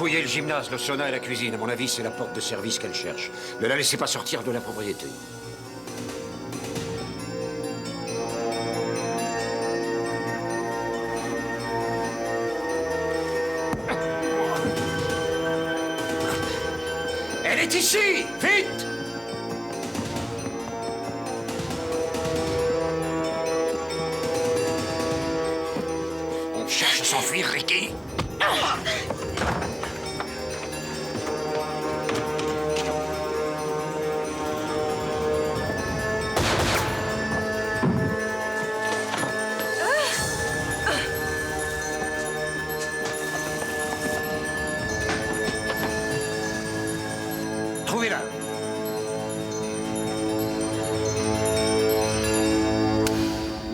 fouillé le gymnase, le sauna et la cuisine. À mon avis, c'est la porte de service qu'elle cherche. Ne la laissez pas sortir de la propriété. Elle est ici! Vite! On cherche à s'enfuir, Ricky. Trouvez-la.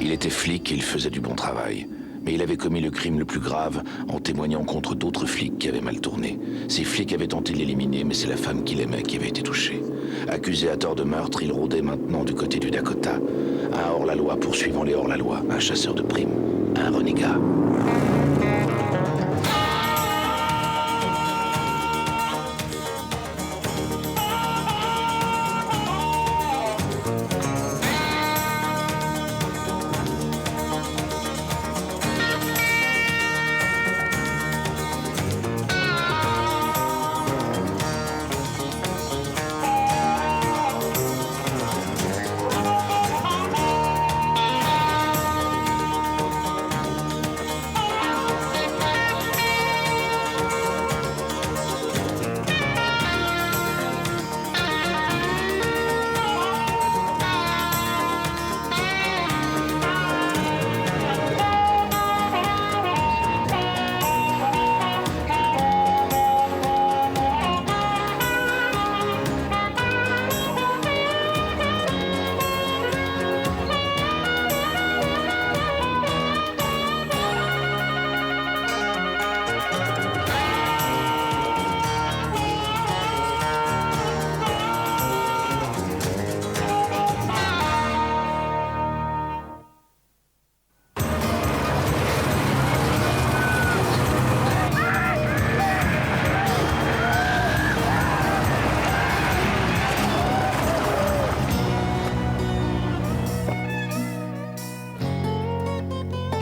Il était flic et il faisait du bon travail. Mais il avait commis le crime le plus grave en témoignant contre d'autres flics qui avaient mal tourné. Ces flics avaient tenté de l'éliminer, mais c'est la femme qu'il aimait qui avait été touchée. Accusé à tort de meurtre, il rôdait maintenant du côté du Dakota. Un hors-la-loi poursuivant les hors-la-loi, un chasseur de primes, un renégat.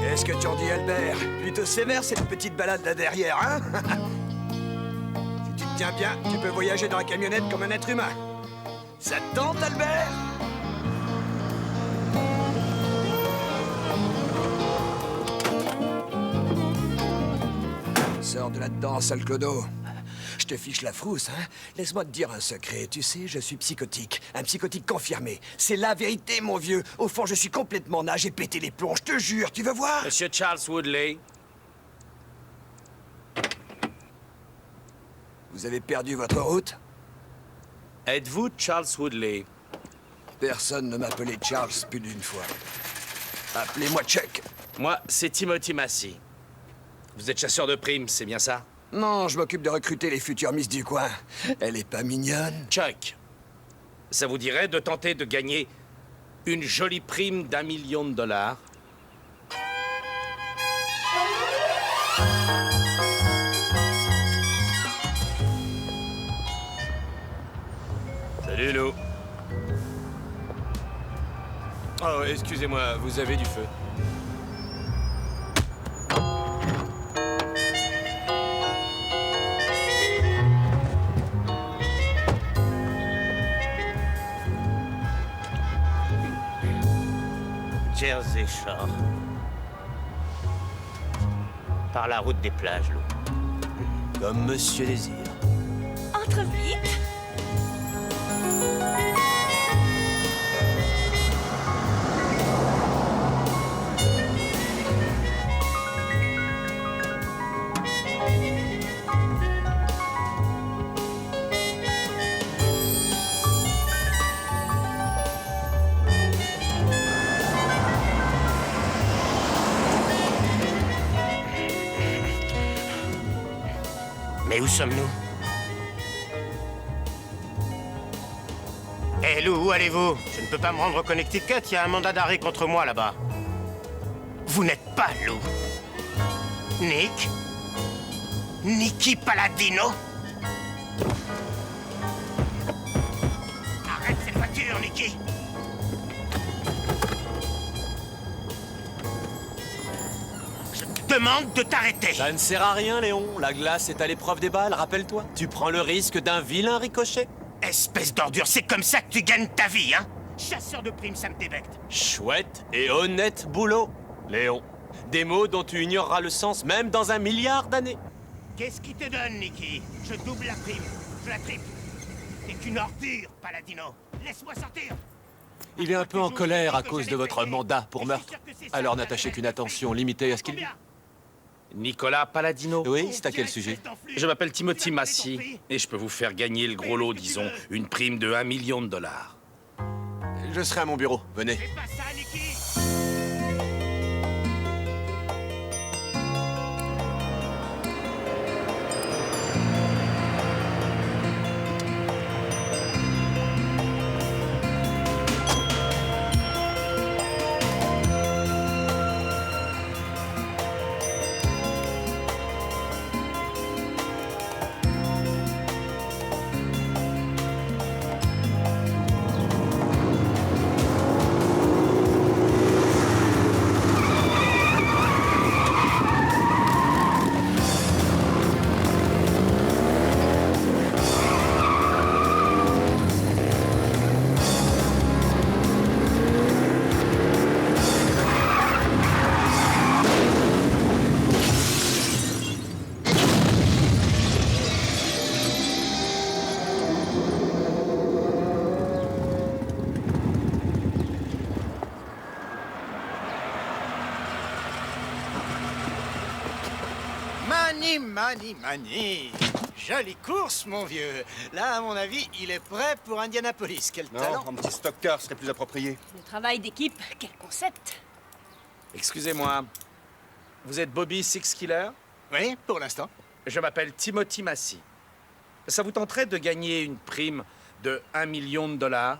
Qu'est-ce que tu en dis, Albert? Plutôt sévère cette petite balade là derrière, hein? Si tu te tiens bien, tu peux voyager dans la camionnette comme un être humain. Ça te tente, Albert? Sors de là-dedans, sale clodo. Je te fiche la frousse, hein? Laisse-moi te dire un secret. Tu sais, je suis psychotique. Un psychotique confirmé. C'est la vérité, mon vieux. Au fond, je suis complètement nage. J'ai pété les plombs, je te jure. Tu veux voir? Monsieur Charles Woodley. Vous avez perdu votre route? Êtes-vous Charles Woodley? Personne ne m'appelait Charles plus d'une fois. Appelez-moi Chuck. Moi, c'est Timothy Massey. Vous êtes chasseur de primes, c'est bien ça? Non, je m'occupe de recruter les futures Miss du coin. Elle est pas mignonne? Chuck, ça vous dirait de tenter de gagner une jolie prime d'1 million de dollars? Salut, Lou. Oh, excusez-moi, vous avez du feu. Jersey Shore. Par la route des plages, Lou. Comme Monsieur Désir. Entre vite. Mais où sommes-nous? Hé, Lou, où allez-vous? Je ne peux pas me rendre au Connecticut, il y a un mandat d'arrêt contre moi là-bas. Vous n'êtes pas Lou. Nick? Nicky Palladino? Arrête cette voiture, Nicky! Je te demande de t'arrêter! Ça ne sert à rien, Léon. La glace est à l'épreuve des balles, rappelle-toi. Tu prends le risque d'un vilain ricochet. Espèce d'ordure, c'est comme ça que tu gagnes ta vie, hein? Chasseur de primes, ça me débecte. Chouette et honnête boulot, Léon. Des mots dont tu ignoreras le sens même dans 1 milliard d'années. Qu'est-ce qui te donne, Nicky? Je double la prime, je la triple. T'es qu'une ordure, Palladino. Laisse-moi sortir. Il est un peu en colère à cause de votre mandat pour meurtre. Alors n'attachez qu'une attention limitée à ce qu'il dit. Nicolas Palladino. Oui, c'est à quel sujet? Je m'appelle Timothy Massy et je peux vous faire gagner le gros lot, disons, une prime de 1 million de dollars. Je serai à mon bureau, venez. Fais pas ça, Nicky! Mani. Jolie course, mon vieux. Là, à mon avis, il est prêt pour Indianapolis. Quel talent. Non, un petit stock car serait plus approprié. Le travail d'équipe, quel concept. Excusez-moi, vous êtes Bobby Sixkiller? Oui, pour l'instant. Je m'appelle Timothy Massy. Ça vous tenterait de gagner une prime de 1 million de dollars?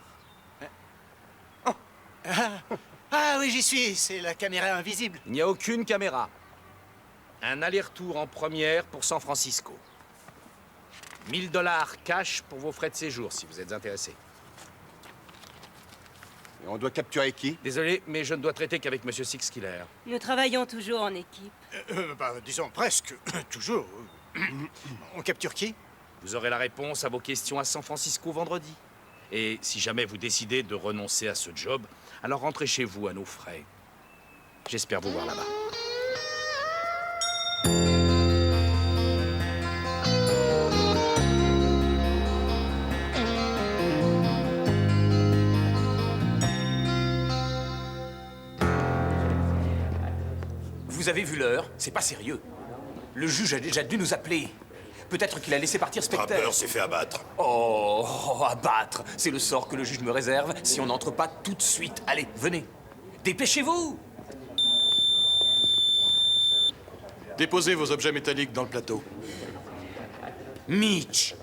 Ah oui, j'y suis. C'est la caméra invisible. Il n'y a aucune caméra. Un aller-retour en première pour San Francisco. 1 000 dollars cash pour vos frais de séjour, si vous êtes intéressé. Et on doit capturer qui? Désolé, mais je ne dois traiter qu'avec Monsieur Sixkiller. Nous travaillons toujours en équipe. Disons presque. Toujours. On capture qui? Vous aurez la réponse à vos questions à San Francisco vendredi. Et si jamais vous décidez de renoncer à ce job, alors rentrez chez vous à nos frais. J'espère vous voir là-bas. Vous avez vu l'heure? C'est pas sérieux. Le juge a déjà dû nous appeler. Peut-être qu'il a laissé partir Specter. Trapper s'est fait abattre. Oh, abattre. C'est le sort que le juge me réserve si on n'entre pas tout de suite. Allez, venez. Dépêchez-vous. Déposez vos objets métalliques dans le plateau. Mitch.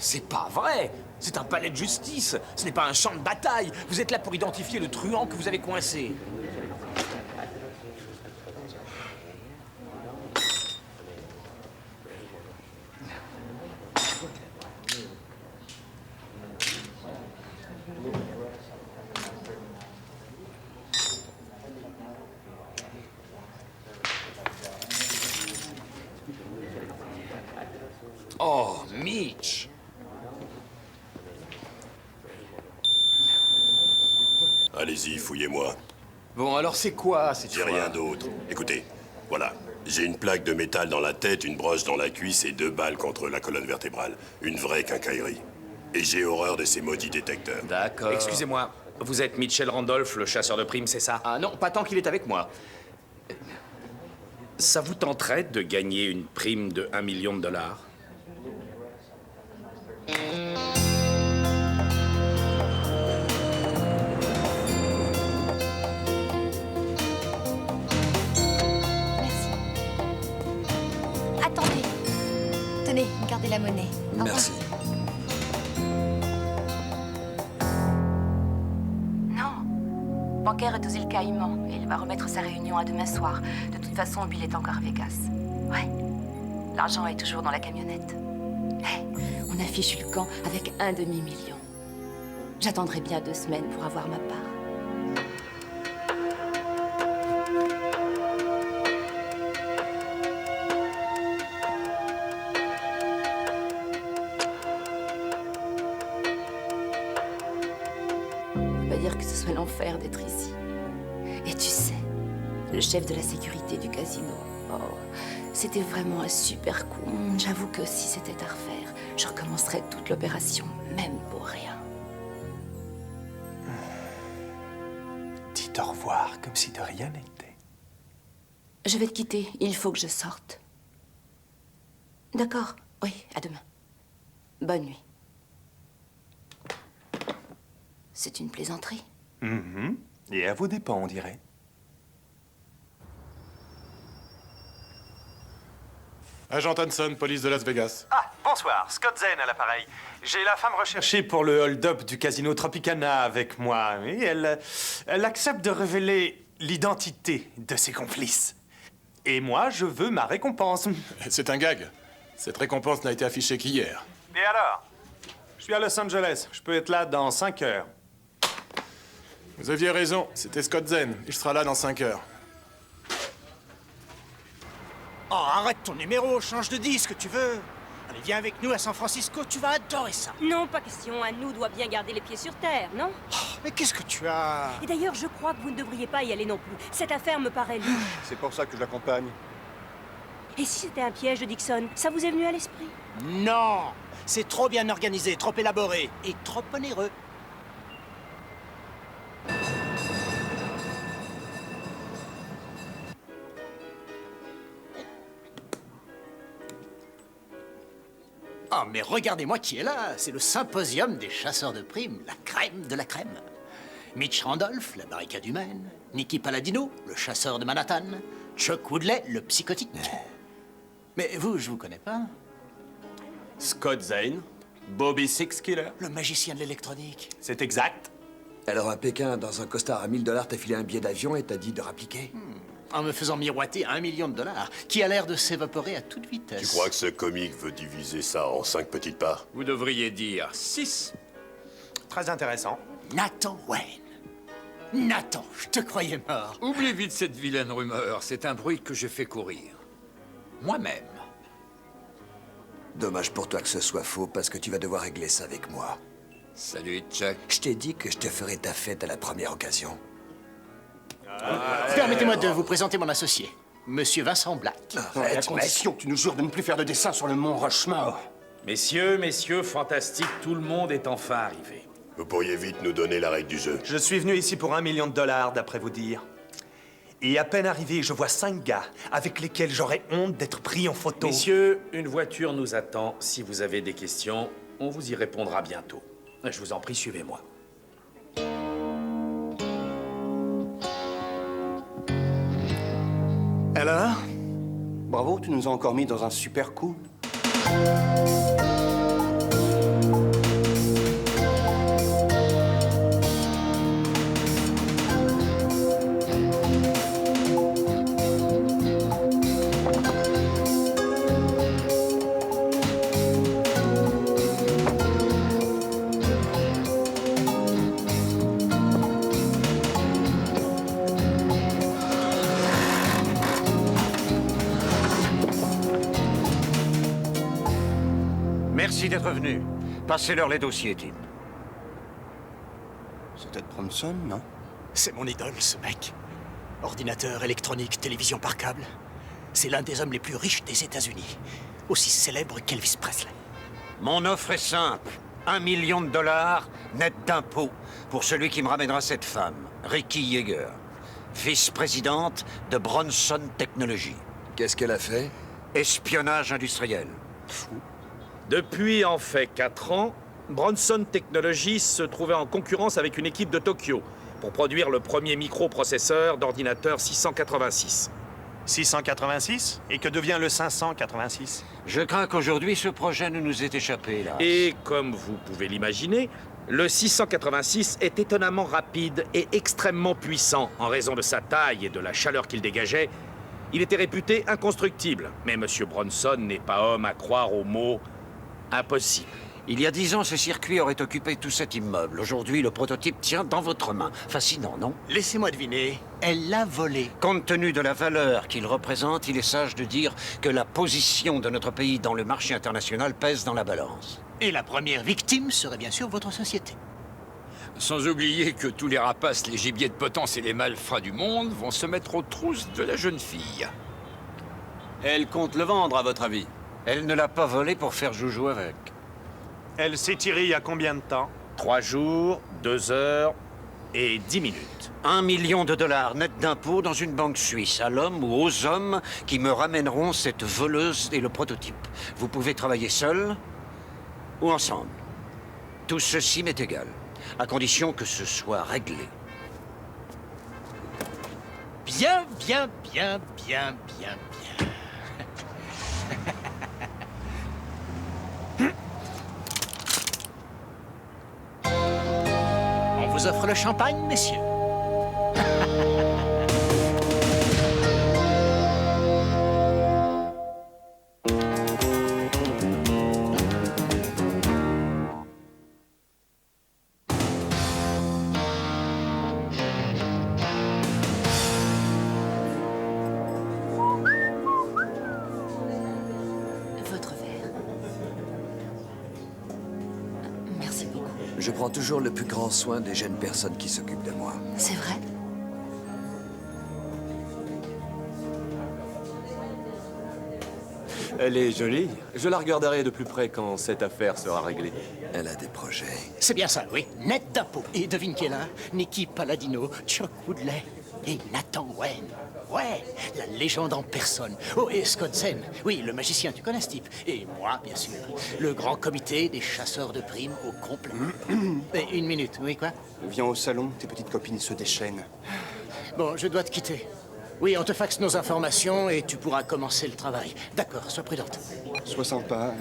C'est pas vrai. C'est un palais de justice. Ce n'est pas un champ de bataille. Vous êtes là pour identifier le truand que vous avez coincé. Oh, Mitch. Allez-y, fouillez-moi. Bon, alors c'est quoi cette J'ai fois? rien d'autre. Écoutez, voilà. J'ai une plaque de métal dans la tête, une broche dans la cuisse et 2 balles contre la colonne vertébrale. Une vraie quincaillerie. Et j'ai horreur de ces maudits détecteurs. D'accord. Excusez-moi, vous êtes Mitchell Randolph, le chasseur de primes, c'est ça? Ah non, pas tant qu'il est avec moi. Ça vous tenterait de gagner une prime de 1 million de dollars? Attendez. Tenez, gardez la monnaie. Au revoir. Merci. bancaire est aux îles Caïmans et il va remettre sa réunion à demain soir. De toute façon, Bill est encore à Vegas. Ouais. L'argent est toujours dans la camionnette. Hey, on a fichu le camp avec un demi-million. J'attendrai bien 2 semaines pour avoir ma part. Faut pas dire que ce soit l'enfer d'être ici. Et tu sais, le chef de la sécurité du casino, oh, c'était vraiment un super coup. J'avoue que si c'était à refaire, je recommencerais toute l'opération, même pour rien. Dites au revoir comme si de rien n'était. Je vais te quitter, il faut que je sorte. D'accord, oui, à demain. Bonne nuit. C'est une plaisanterie. Et à vos dépens, on dirait. Agent Hanson, police de Las Vegas. Ah, bonsoir, Scott Zane à l'appareil. J'ai la femme recherchée pour le hold-up du casino Tropicana avec moi. Et elle accepte de révéler l'identité de ses complices. Et moi, je veux ma récompense. C'est un gag. Cette récompense n'a été affichée qu'hier. Et alors? Je suis à Los Angeles. Je peux être là dans 5 heures. Vous aviez raison, c'était Scott Zane. Il sera là dans 5 heures. Oh, arrête ton numéro, change de disque, tu veux. Allez, viens avec nous à San Francisco, tu vas adorer ça. Non, pas question. Un de nous doit bien garder les pieds sur terre, non? Mais qu'est-ce que tu as? Et d'ailleurs, je crois que vous ne devriez pas y aller non plus. Cette affaire me paraît louche. C'est pour ça que je l'accompagne. Et si c'était un piège de Dixon? Ça vous est venu à l'esprit? Non, c'est trop bien organisé, trop élaboré et trop onéreux. Oh, mais regardez-moi qui est là. C'est le symposium des chasseurs de primes, la crème de la crème. Mitch Randolph, la barricade humaine. Nicky Palladino, le chasseur de Manhattan. Chuck Woodley, le psychotique. Mais vous, je vous connais pas. Scott Zane, Bobby Six Killer. Le magicien de l'électronique. C'est exact. Alors à Pékin, dans un costard à 1000 $, t'as filé un billet d'avion et t'as dit de rappliquer. En me faisant miroiter $1 million, qui a l'air de s'évaporer à toute vitesse. Tu crois que ce comique veut diviser ça en 5 petites parts? Vous devriez dire 6. Très intéressant. Nathan Wayne. Nathan, je te croyais mort. Oublie vite cette vilaine rumeur. C'est un bruit que j'ai fait courir. Moi-même. Dommage pour toi que ce soit faux, parce que tu vas devoir régler ça avec moi. Salut, Chuck. Je t'ai dit que je te ferai ta fête à la première occasion. Permettez-moi de vous présenter mon associé, Monsieur Vincent Black. À condition que tu nous jures de ne plus faire de dessin sur le mont Rushmore. Messieurs, fantastique, tout le monde est enfin arrivé. Vous pourriez vite nous donner la règle du jeu. Je suis venu ici pour $1 million, d'après vous dire. Et à peine arrivé, je vois 5 gars avec lesquels j'aurais honte d'être pris en photo. Messieurs, une voiture nous attend. Si vous avez des questions, on vous y répondra bientôt. Je vous en prie, suivez-moi. Alors? Bravo, tu nous as encore mis dans un super coup. Merci d'être venu. Passez-leur les dossiers, Tim. C'est Ted Bronson, non? C'est mon idole, ce mec. Ordinateur, électronique, télévision par câble. C'est l'un des hommes les plus riches des États-Unis. Aussi célèbre qu'Elvis Presley. Mon offre est simple. $1 million net d'impôts pour celui qui me ramènera cette femme, Ricky Yeager, vice-présidente de Bronson Technology. Qu'est-ce qu'elle a fait? Espionnage industriel. Depuis en fait 4 ans, Bronson Technologies se trouvait en concurrence avec une équipe de Tokyo pour produire le premier microprocesseur d'ordinateur 686. 686? Et que devient le 586? Je crains qu'aujourd'hui, ce projet ne nous ait échappé, là. Et comme vous pouvez l'imaginer, Le 686 est étonnamment rapide et extrêmement puissant. En raison de sa taille et de la chaleur qu'il dégageait, il était réputé inconstructible. Mais M. Bronson n'est pas homme à croire au mot « impossible ». Il y a 10 ans, ce circuit aurait occupé tout cet immeuble. Aujourd'hui, le prototype tient dans votre main. Fascinant, non? Laissez-moi deviner, elle l'a volé. Compte tenu de la valeur qu'il représente, il est sage de dire que la position de notre pays dans le marché international pèse dans la balance. Et la première victime serait bien sûr votre société. Sans oublier que tous les rapaces, les gibiers de potence et les malfrats du monde vont se mettre aux trousses de la jeune fille. Elle compte le vendre, à votre avis? Elle ne l'a pas volé pour faire joujou avec. Elle s'est tirée il y a combien de temps? 3 jours, 2 heures et 10 minutes. 1 million de dollars net d'impôts dans une banque suisse, à l'homme ou aux hommes qui me ramèneront cette voleuse et le prototype. Vous pouvez travailler seul ou ensemble. Tout ceci m'est égal, à condition que ce soit réglé. Bien, bien, bien, bien, bien, bien. On vous offre le champagne, messieurs. Votre verre. Merci beaucoup. Je prends toujours le plus grand soin des jeunes personnes qui s'occupent de moi. C'est vrai? Elle est jolie. Je la regarderai de plus près quand cette affaire sera réglée. Elle a des projets. C'est bien ça, oui. Net d'impôts. Et devine qui est là? Nicky Palladino, Chuck Woodley et Nathan Wayne. Ouais, la légende en personne. Oh, et Scott Zen. Oui, le magicien, tu connais ce type. Et moi, bien sûr. Le grand comité des chasseurs de primes au complet. Et une minute, oui, quoi? Viens au salon, tes petites copines se déchaînent. Bon, je dois te quitter. Oui, on te faxe nos informations et tu pourras commencer le travail. D'accord, sois prudente. Sois sympa.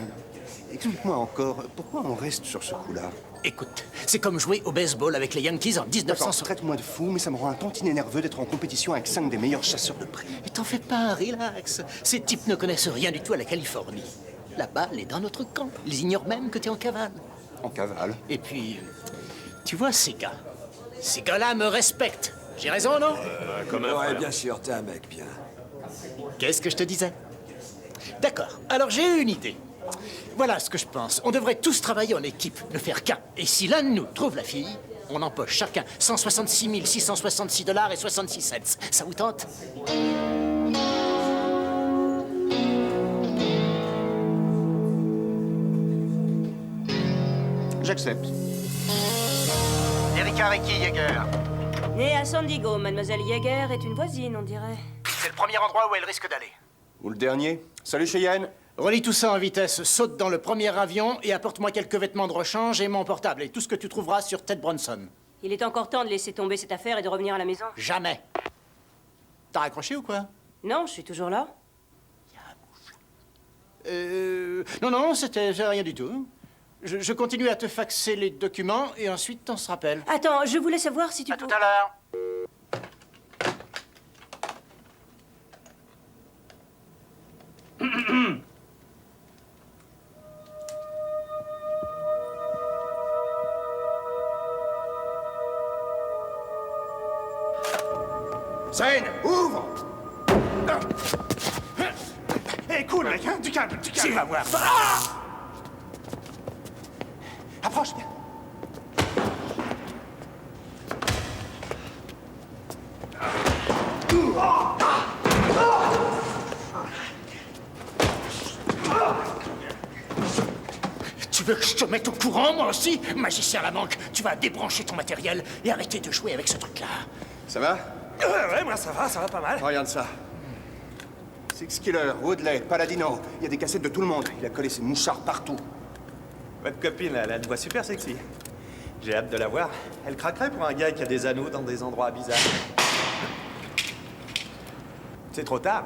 Explique-moi encore, pourquoi on reste sur ce coup-là? Écoute, c'est comme jouer au baseball avec les Yankees en 1900. Traite-moi de fou, mais ça me rend un tantinet nerveux d'être en compétition avec 5 des meilleurs chasseurs de primes. Mais t'en fais pas, relax. Ces types ne connaissent rien du tout à la Californie. La balle est dans notre camp. Ils ignorent même que t'es en cavale. En cavale? Et puis, tu vois ces gars? Ces gars-là me respectent. J'ai raison, non? Comme un frère. Bien sûr, t'es un mec bien. Qu'est-ce que je te disais? D'accord, alors j'ai eu une idée. Voilà ce que je pense. On devrait tous travailler en équipe, ne faire qu'un. Et si l'un de nous trouve la fille, on empoche chacun 166 666 $ et 66 cents. Ça vous tente? J'accepte. Erika Ricky Yeager. Née à San Diego, mademoiselle Yeager est une voisine, on dirait. C'est le premier endroit où elle risque d'aller. Ou le dernier. Salut Cheyenne. Relie tout ça en vitesse, saute dans le premier avion et apporte-moi quelques vêtements de rechange et mon portable et tout ce que tu trouveras sur Ted Bronson. Il est encore temps de laisser tomber cette affaire et de revenir à la maison. Jamais. T'as raccroché ou quoi? Non, je suis toujours là. Non, c'était rien du tout. Je continue à te faxer les documents et ensuite on se rappelle. Attends, je voulais savoir si tu... À tout à l'heure. Zane, ouvre! Hé, cool, mec, hein? Du calme. Tu vas voir. Approche bien. Tu veux que je te mette au courant, moi aussi? Magicien à la banque, tu vas débrancher ton matériel et arrêter de jouer avec ce truc-là. Ça va? Ouais, moi ça va pas mal. Regarde ça. Six Killer, Woodley, Palladino. Il y a des cassettes de tout le monde. Il a collé ses mouchards partout. Votre copine, elle a une voix super sexy. J'ai hâte de la voir. Elle craquerait pour un gars qui a des anneaux dans des endroits bizarres. C'est trop tard.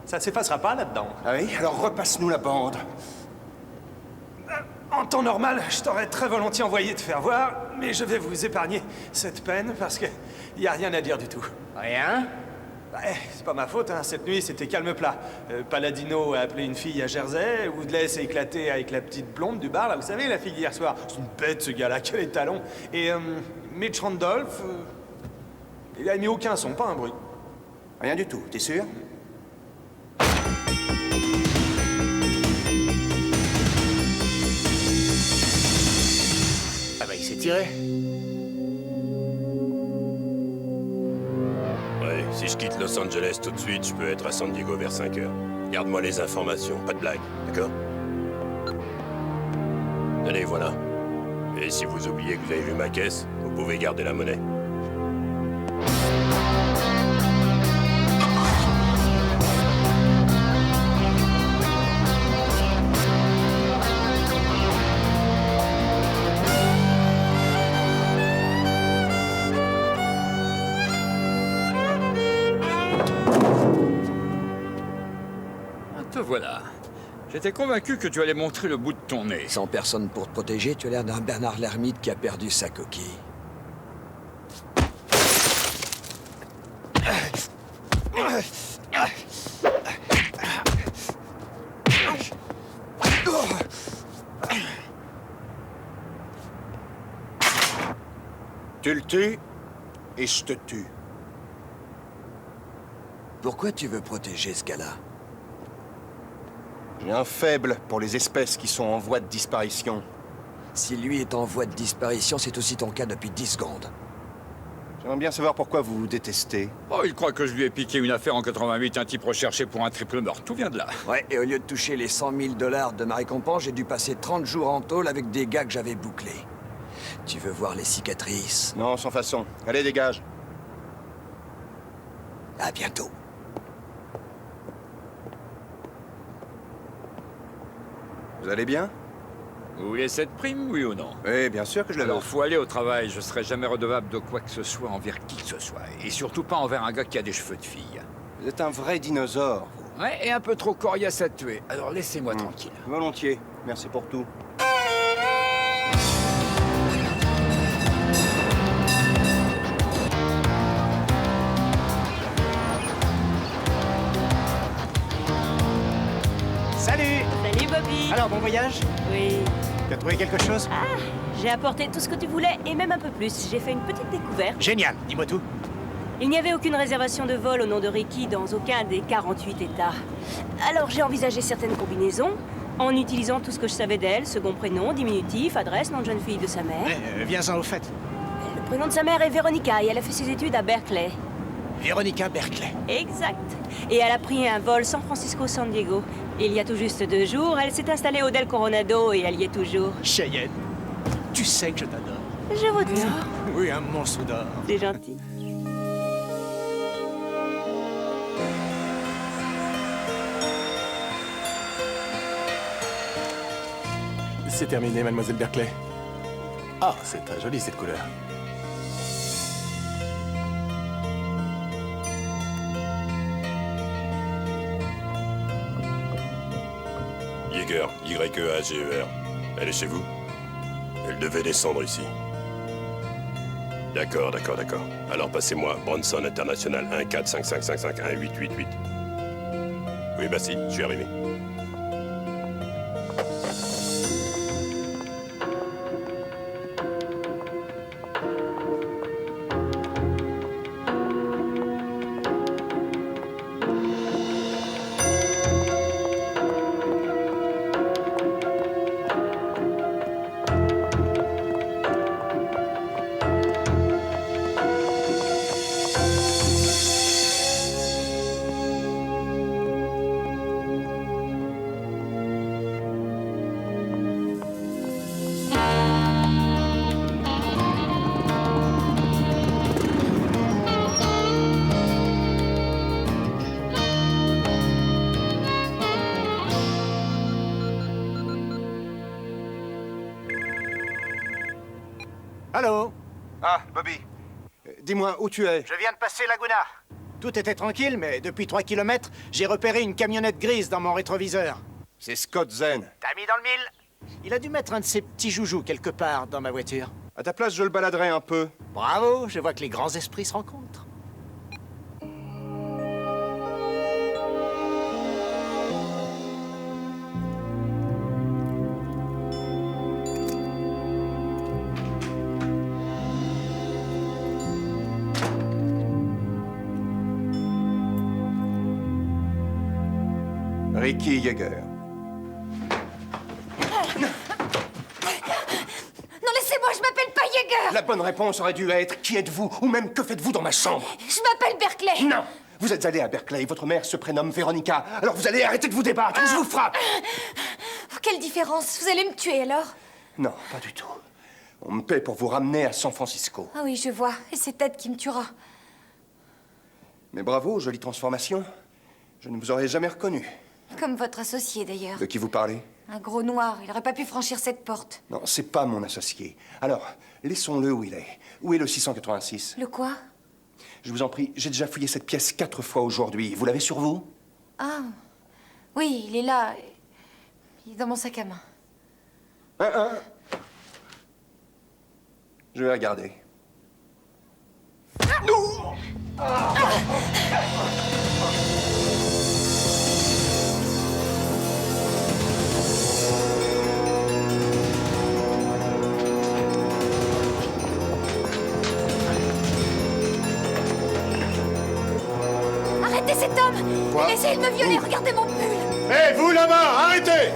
Ça s'effacera pas là-dedans. Ah oui? Alors repasse-nous la bande. En temps normal, je t'aurais très volontiers envoyé te faire voir, mais je vais vous épargner cette peine parce que y a rien à dire du tout. Rien? Ouais, c'est pas ma faute, hein. Cette nuit, c'était calme plat. Paladino a appelé une fille à Jersey, Woodley s'est éclaté avec la petite blonde du bar, là, vous savez, la fille d'hier soir. C'est une bête, ce gars-là, quel étalon. Et Mitch Randolph, il a mis aucun son, pas un bruit. Rien du tout, t'es sûr? Ah bah il s'est tiré. Ouais, si je quitte Los Angeles tout de suite, je peux être à San Diego vers 5 heures. Garde-moi les informations, pas de blague, d'accord? Allez, voilà. Et si vous oubliez que vous avez vu ma caisse, vous pouvez garder la monnaie. Te voilà. J'étais convaincu que tu allais montrer le bout de ton nez. Sans personne pour te protéger, tu as l'air d'un Bernard l'ermite qui a perdu sa coquille. Tu le tues, et je te tue. Pourquoi tu veux protéger ce gars-là? J'ai un faible pour les espèces qui sont en voie de disparition. Si lui est en voie de disparition, c'est aussi ton cas depuis 10 secondes. J'aimerais bien savoir pourquoi vous vous détestez. Oh, il croit que je lui ai piqué une affaire en 88, un type recherché pour un triple meurtre. Tout vient de là. Ouais, et au lieu de toucher les 100 000 $ de ma récompense, j'ai dû passer 30 jours en tôle avec des gars que j'avais bouclés. Tu veux voir les cicatrices? Non, sans façon. Allez, dégage. À bientôt. Vous allez bien? Vous voulez cette prime, oui ou non? Oui, bien sûr que je la veux. Alors, faut aller au travail. Je serai jamais redevable de quoi que ce soit envers qui que ce soit. Et surtout pas envers un gars qui a des cheveux de fille. Vous êtes un vrai dinosaure, vous. Ouais, et un peu trop coriace à tuer. Alors, laissez-moi tranquille. Volontiers. Merci pour tout. Salut! Salut Bobby. Alors, bon voyage? Oui. T'as trouvé quelque chose? Ah, j'ai apporté tout ce que tu voulais et même un peu plus. J'ai fait une petite découverte. Génial, dis-moi tout. Il n'y avait aucune réservation de vol au nom de Ricky dans aucun des 48 États. Alors j'ai envisagé certaines combinaisons en utilisant tout ce que je savais d'elle, second prénom, diminutif, adresse, nom de jeune fille de sa mère. Viens-en au fait. Le prénom de sa mère est Veronica et elle a fait ses études à Berkeley. Veronica Berkeley. Exact. Et elle a pris un vol San Francisco-San Diego. Il y a tout juste 2 jours, elle s'est installée au Del Coronado et elle y est toujours. Cheyenne, tu sais que je t'adore. Je vous dis. Oui, un monstre d'or. C'est gentil. C'est terminé, mademoiselle Berkeley. Ah, c'est très joli cette couleur. Yeager, Y-E-A-G-E-R. Elle est chez vous? Elle devait descendre ici. D'accord. Alors passez-moi Bronson International 14555518888. Oui, bah si, je suis arrivé. Allô? Ah, Bobby. Dis-moi, où tu es? Je viens de passer Laguna. Tout était tranquille, mais depuis 3 kilomètres, j'ai repéré une camionnette grise dans mon rétroviseur. C'est Scott Zen. T'as mis dans le mille? Il a dû mettre un de ses petits joujoux quelque part dans ma voiture. À ta place, je le baladerai un peu. Bravo, je vois que les grands esprits se rencontrent. Ricky Yeager. Non, laissez-moi, je m'appelle pas Yeager. La bonne réponse aurait dû être « Qui êtes-vous » ou même « Que faites-vous dans ma chambre ?» Je m'appelle Berkeley. Non. Vous êtes allé à Berkeley, votre mère se prénomme Véronica. Alors vous allez arrêter de vous débattre ou je vous frappe. Quelle différence? Vous allez me tuer alors? Non, pas du tout. On me paie pour vous ramener à San Francisco. Ah oui, je vois. Et c'est Ted qui me tuera. Mais bravo, jolie transformation. Je ne vous aurais jamais reconnu. Comme votre associé d'ailleurs. De qui vous parlez? Un gros noir, il aurait pas pu franchir cette porte. Non, c'est pas mon associé. Alors, laissons-le où il est. Où est le 686? Le quoi? Je vous en prie, j'ai déjà fouillé cette pièce 4 fois aujourd'hui. Vous l'avez sur vous? Ah. Oui, il est là. Il est dans mon sac à main. Je vais regarder. Arrêtez cet homme! Quoi? Il essaie de me violer, regardez mon pull! Hé, vous là-bas, arrêtez!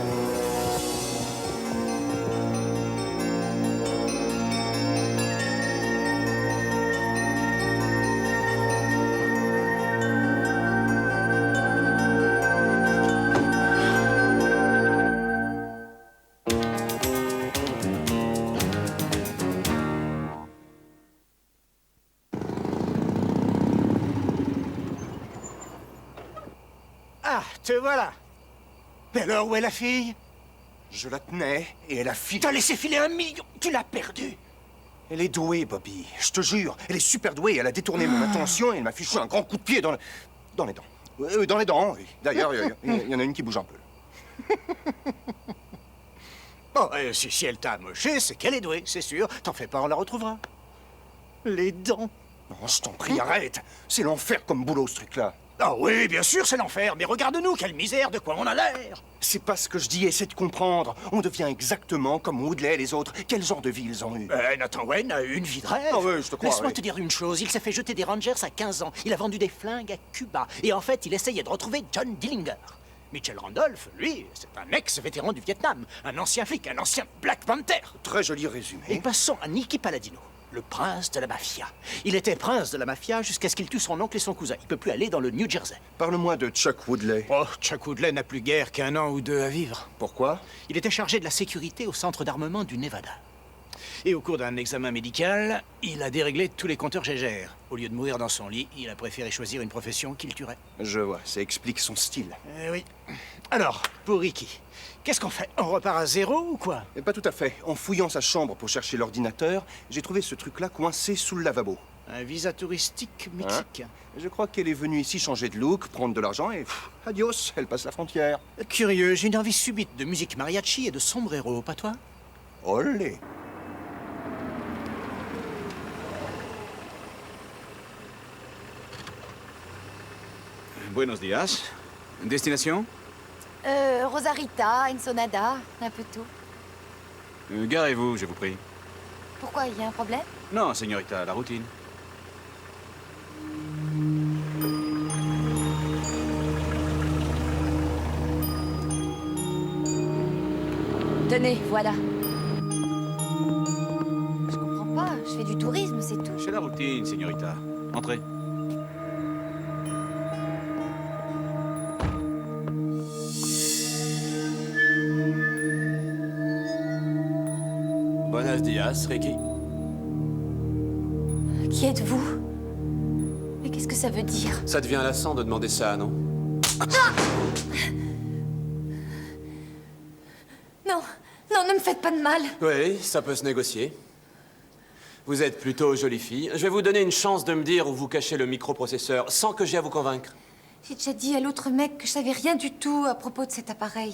Ah, te voilà. Mais alors, où est la fille? Je la tenais et elle a filé. T'as laissé filer 1 million. Tu l'as perdue. Elle est douée, Bobby. Je te jure. Elle est super douée. Elle a détourné mon attention et elle m'a fichu un grand coup de pied dans les dents. Dans les dents, oui. D'ailleurs, il y en a une qui bouge un peu. Bon, si elle t'a amoché, c'est qu'elle est douée, c'est sûr. T'en fais pas, on la retrouvera. Les dents. Non, je t'en prie, arrête. C'est l'enfer comme boulot, ce truc-là. Ah oui, bien sûr, c'est l'enfer. Mais regarde-nous, quelle misère, de quoi on a l'air. C'est pas ce que je dis, essaie de comprendre. On devient exactement comme Woodley et les autres. Quel genre de vie ils ont eu? Nathan Wayne a eu une vie de rêve. Ah oui, je te crois. Laisse-moi oui. te dire une chose, il s'est fait jeter des Rangers à 15 ans. Il a vendu des flingues à Cuba. Et en fait, il essayait de retrouver John Dillinger. Mitchell Randolph, lui, c'est un ex-vétéran du Vietnam. Un ancien flic, un ancien Black Panther. Très joli résumé. Et passons à Nicky Palladino, le prince de la mafia. Il était prince de la mafia jusqu'à ce qu'il tue son oncle et son cousin. Il peut plus aller dans le New Jersey. Parle-moi de Chuck Woodley. Oh, Chuck Woodley n'a plus guère qu'1 an ou 2 à vivre. Pourquoi? Il était chargé de la sécurité au centre d'armement du Nevada. Et au cours d'un examen médical, il a déréglé tous les compteurs Gégère. Au lieu de mourir dans son lit, il a préféré choisir une profession qui le tuerait. Je vois, ça explique son style. Oui. Alors, pour Ricky, qu'est-ce qu'on fait? On repart à zéro ou quoi? Mais pas tout à fait. En fouillant sa chambre pour chercher l'ordinateur, j'ai trouvé ce truc-là coincé sous le lavabo. Un visa touristique mexicain. Je crois qu'elle est venue ici changer de look, prendre de l'argent et... adios, elle passe la frontière. Curieux, j'ai une envie subite de musique mariachi et de sombrero, pas toi? Olé. Buenos días. Destination? Rosarita, Ensonada, un peu tout. Garez-vous, je vous prie. Pourquoi, il y a un problème? Non, señorita, la routine. Tenez, voilà. Je comprends pas, je fais du tourisme, c'est tout. C'est la routine, señorita. Entrez. Buenos días, Ricky. Qui êtes-vous? Mais qu'est-ce que ça veut dire? Ça devient lassant de demander ça, non? Non, non, ne me faites pas de mal. Oui, ça peut se négocier. Vous êtes plutôt jolie fille. Je vais vous donner une chance de me dire où vous cachez le microprocesseur sans que j'aie à vous convaincre. J'ai déjà dit à l'autre mec que je savais rien du tout à propos de cet appareil.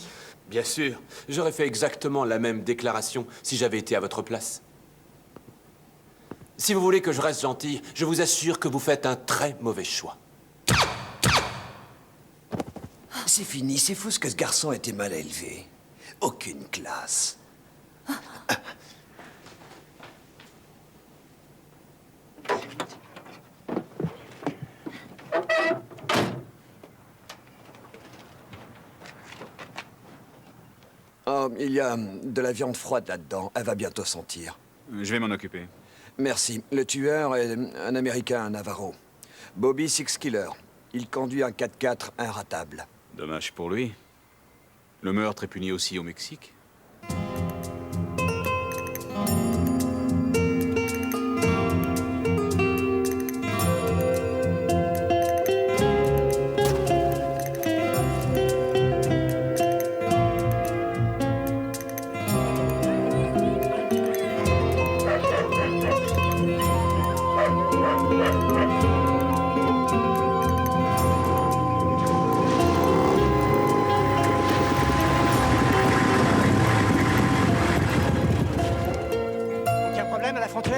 Bien sûr, j'aurais fait exactement la même déclaration si j'avais été à votre place. Si vous voulez que je reste gentil, je vous assure que vous faites un très mauvais choix. C'est fini, c'est fou ce que ce garçon était mal élevé. Aucune classe. Oh, il y a de la viande froide là-dedans. Elle va bientôt sentir. Je vais m'en occuper. Merci. Le tueur est un Américain, un Navarro. Bobby Six Killer. Il conduit un 4x4 inratable. Dommage pour lui. Le meurtre est puni aussi au Mexique.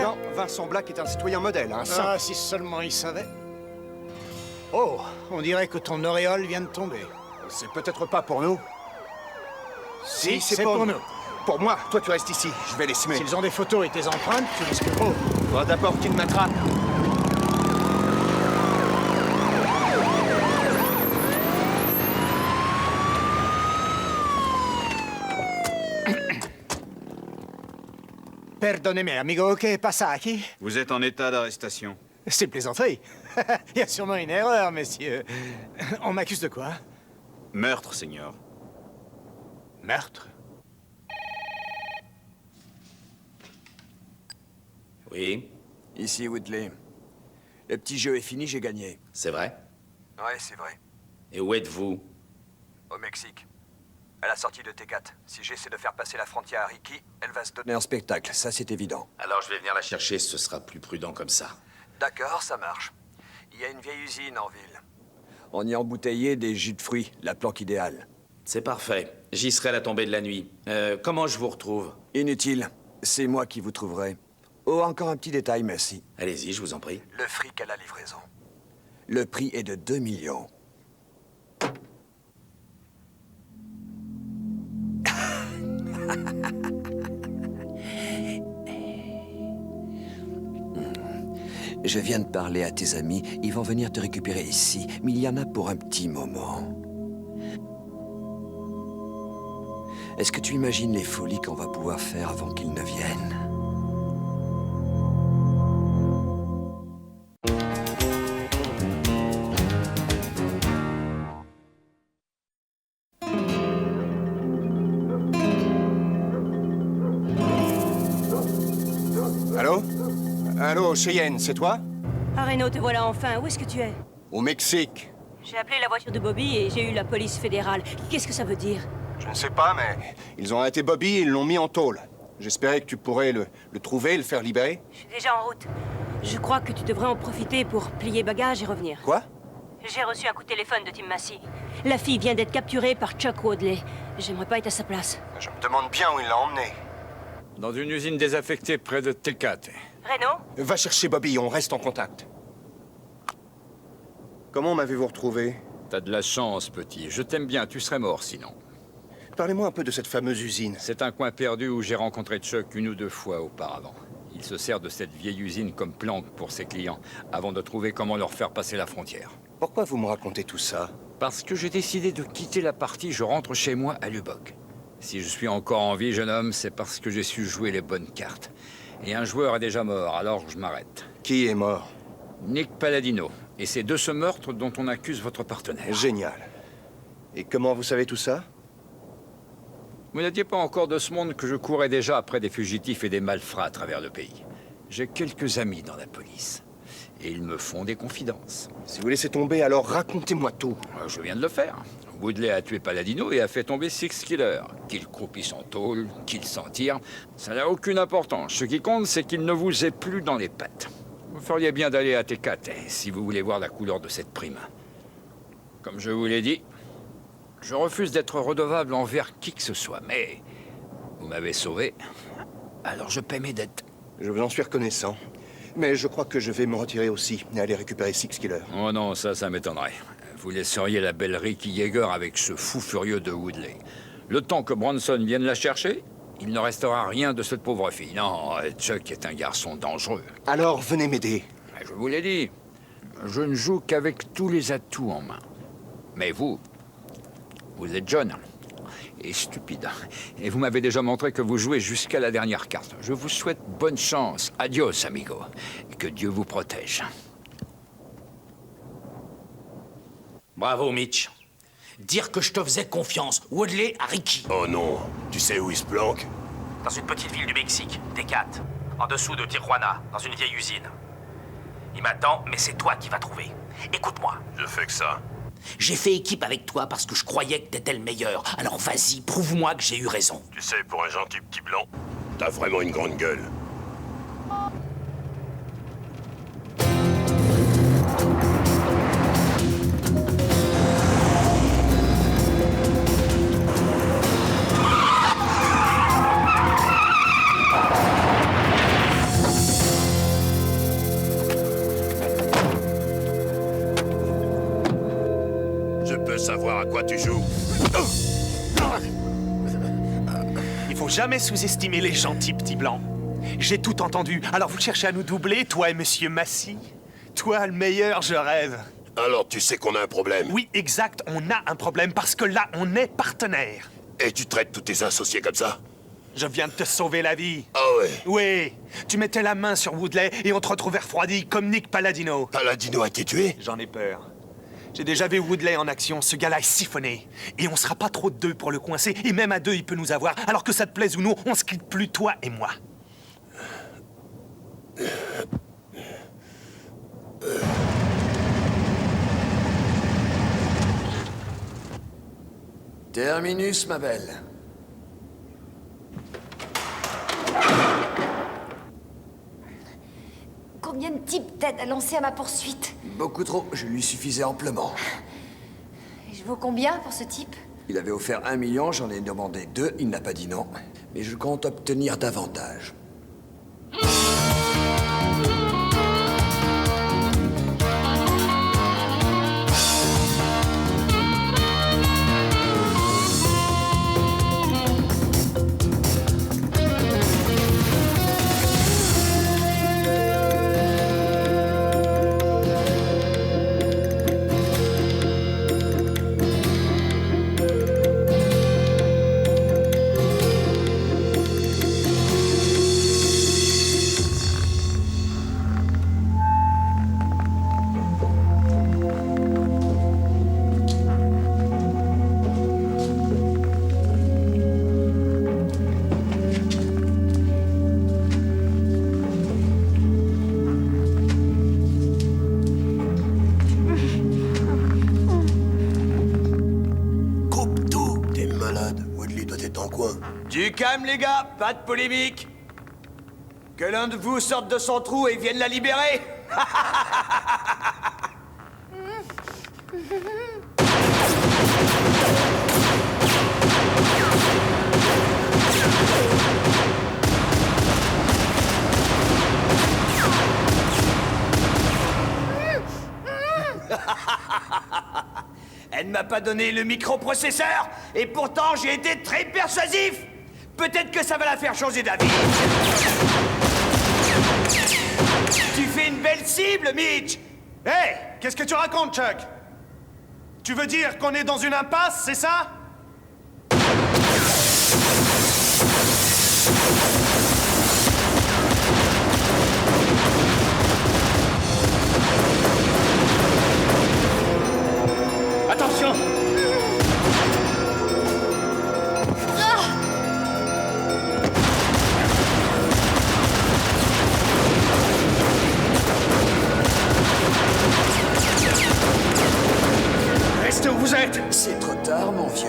Non, Vincent Black est un citoyen modèle, un saint. Ah, si seulement il savait. Oh, on dirait que ton auréole vient de tomber. C'est peut-être pas pour nous. Si, c'est pour nous. Pour moi, toi tu restes ici, je vais les semer. S'ils ont des photos et tes empreintes, tu risques gros. Faudra d'abord qu'ils m'attrapent. Perdonez-moi, amigo, che passa aquí? Vous êtes en état d'arrestation. C'est plaisanterie. Il y a sûrement une erreur, messieurs. On m'accuse de quoi? Meurtre, Seigneur. Meurtre? Oui? Ici, Woodley. Le petit jeu est fini, j'ai gagné. C'est vrai? Ouais, c'est vrai. Et où êtes-vous? Au Mexique. À la sortie de T4. Si j'essaie de faire passer la frontière à Ricky, elle va se donner un spectacle, ça c'est évident. Alors je vais venir la chercher, ce sera plus prudent comme ça. D'accord, ça marche. Il y a une vieille usine en ville. On y embouteillait des jus de fruits, la planque idéale. C'est parfait. J'y serai à la tombée de la nuit. Comment je vous retrouve? Inutile. C'est moi qui vous trouverai. Oh, encore un petit détail, merci. Allez-y, je vous en prie. Le fric à la livraison. Le prix est de 2 millions. Je viens de parler à tes amis. Ils vont venir te récupérer ici. Mais il y en a pour un petit moment. Est-ce que tu imagines les folies qu'on va pouvoir faire avant qu'ils ne viennent? Allô? Allô, Cheyenne, c'est toi? Ah, Reno, te voilà enfin. Où est-ce que tu es? Au Mexique. J'ai appelé la voiture de Bobby et j'ai eu la police fédérale. Qu'est-ce que ça veut dire? Je ne sais pas, mais ils ont arrêté Bobby et ils l'ont mis en tôle. J'espérais que tu pourrais le trouver et le faire libérer. Je suis déjà en route. Je crois que tu devrais en profiter pour plier bagages et revenir. Quoi? J'ai reçu un coup de téléphone de Tim Massey. La fille vient d'être capturée par Chuck Woodley. J'aimerais pas être à sa place. Je me demande bien où il l'a emmené. Dans une usine désaffectée près de Tecate. Reno? Va chercher Bobby, on reste en contact. Comment m'avez-vous retrouvé? T'as de la chance, petit. Je t'aime bien, tu serais mort sinon. Parlez-moi un peu de cette fameuse usine. C'est un coin perdu où j'ai rencontré Chuck une ou deux fois auparavant. Il se sert de cette vieille usine comme planque pour ses clients, avant de trouver comment leur faire passer la frontière. Pourquoi vous me racontez tout ça? Parce que j'ai décidé de quitter la partie, je rentre chez moi à Lubbock. Si je suis encore en vie, jeune homme, c'est parce que j'ai su jouer les bonnes cartes. Et un joueur est déjà mort, alors je m'arrête. Qui est mort? Nick Palladino. Et c'est de ce meurtre dont on accuse votre partenaire. Génial. Et comment vous savez tout ça? Vous n'étiez pas encore de ce monde que je courais déjà après des fugitifs et des malfrats à travers le pays. J'ai quelques amis dans la police. Et ils me font des confidences. Si vous laissez tomber, alors racontez-moi tout. Je viens de le faire. Woodley a tué Palladino et a fait tomber Six Killer. Qu'il croupisse en tôle, qu'il s'en tire, ça n'a aucune importance. Ce qui compte, c'est qu'il ne vous ait plus dans les pattes. Vous feriez bien d'aller à Tecate si vous voulez voir la couleur de cette prime. Comme je vous l'ai dit, Je refuse d'être redevable envers qui que ce soit, mais vous m'avez sauvé, alors je paie mes dettes. Je vous en suis reconnaissant. Mais je crois que je vais me retirer aussi et aller récupérer Six Killer. Oh non, ça m'étonnerait. Vous laisseriez la belle Ricky Yeager avec ce fou furieux de Woodley. Le temps que Bronson vienne la chercher, il ne restera rien de cette pauvre fille. Non, Chuck est un garçon dangereux. Alors, venez m'aider. Je vous l'ai dit, je ne joue qu'avec tous les atouts en main. Mais vous êtes jeune et stupide. Et vous m'avez déjà montré que vous jouez jusqu'à la dernière carte. Je vous souhaite bonne chance. Adios, amigo. Et que Dieu vous protège. Bravo, Mitch. Dire que je te faisais confiance. Woodley à Ricky. Oh non, tu sais où il se planque? Dans une petite ville du Mexique, Decat. En dessous de Tijuana, dans une vieille usine. Il m'attend, mais c'est toi qui vas trouver. Écoute-moi. Je fais que ça. J'ai fait équipe avec toi parce que je croyais que t'étais le meilleur. Alors vas-y, prouve-moi que j'ai eu raison. Tu sais, pour un gentil petit blanc, t'as vraiment une grande gueule. Je peux savoir à quoi tu joues? Il faut jamais sous-estimer les gentils petits blancs. J'ai tout entendu. Alors vous cherchez à nous doubler, toi et Monsieur Massy? Toi, le meilleur, je rêve. Alors tu sais qu'on a un problème? Oui, exact, on a un problème parce que là, on est partenaires. Et tu traites tous tes associés comme ça? Je viens de te sauver la vie. Ah ouais? Oui, tu mettais la main sur Woodley et on te retrouvait refroidi comme Nick Palladino. Palladino a été tué? J'en ai peur. J'ai déjà vu Woodley en action, ce gars-là est siphonné. Et on sera pas trop de deux pour le coincer, et même à deux, il peut nous avoir. Alors que ça te plaise ou non, on se quitte plus, toi et moi. Terminus, ma belle. Combien de types t'aident à lancer à ma poursuite? Beaucoup trop, je lui suffisais amplement. Et je vaux combien pour ce type? Il avait offert 1 million, j'en ai demandé 2, il n'a pas dit non. Mais je compte obtenir davantage. Du calme, les gars, pas de polémique. Que l'un de vous sorte de son trou et vienne la libérer. Elle ne m'a pas donné le microprocesseur, et pourtant j'ai été très persuasif. Peut-être que ça va la faire changer d'avis. Tu fais une belle cible, Mitch. Hey, qu'est-ce que tu racontes, Chuck? Tu veux dire qu'on est dans une impasse, c'est ça? Attention! Restez où vous êtes! C'est trop tard, mon vieux.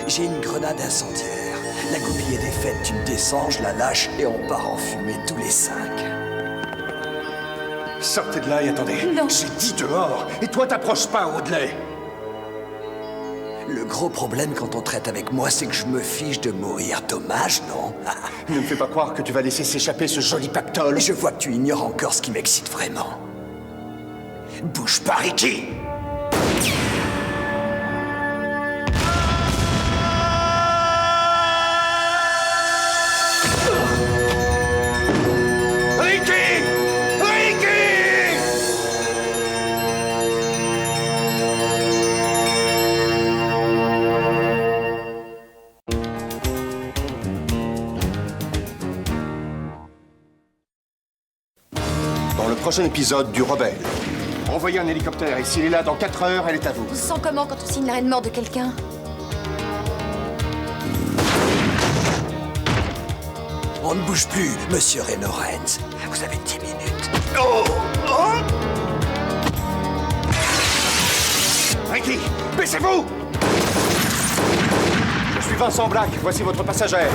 J'ai une grenade incendiaire. La goupille est défaite, tu me descends, je la lâche et on part en fumée tous les 5. Sortez de là et attendez. Non. J'ai dit dehors, et toi t'approches pas, Woodley. Le gros problème quand on traite avec moi, c'est que je me fiche de mourir. Dommage, non? Ne me fais pas croire que tu vas laisser s'échapper ce joli pactole. Je vois que tu ignores encore ce qui m'excite vraiment. Bouge pas, Ricky! Ricky! Ricky! Dans le prochain épisode du Rebelle, envoyez un hélicoptère et s'il est là dans 4 heures, elle est à vous. On se sent comment quand on signe l'arrêt de mort de quelqu'un? On ne bouge plus, monsieur Reynolds. Vous avez 10 minutes. Ricky, baissez-vous! Je suis Vincent Black, voici votre passagère.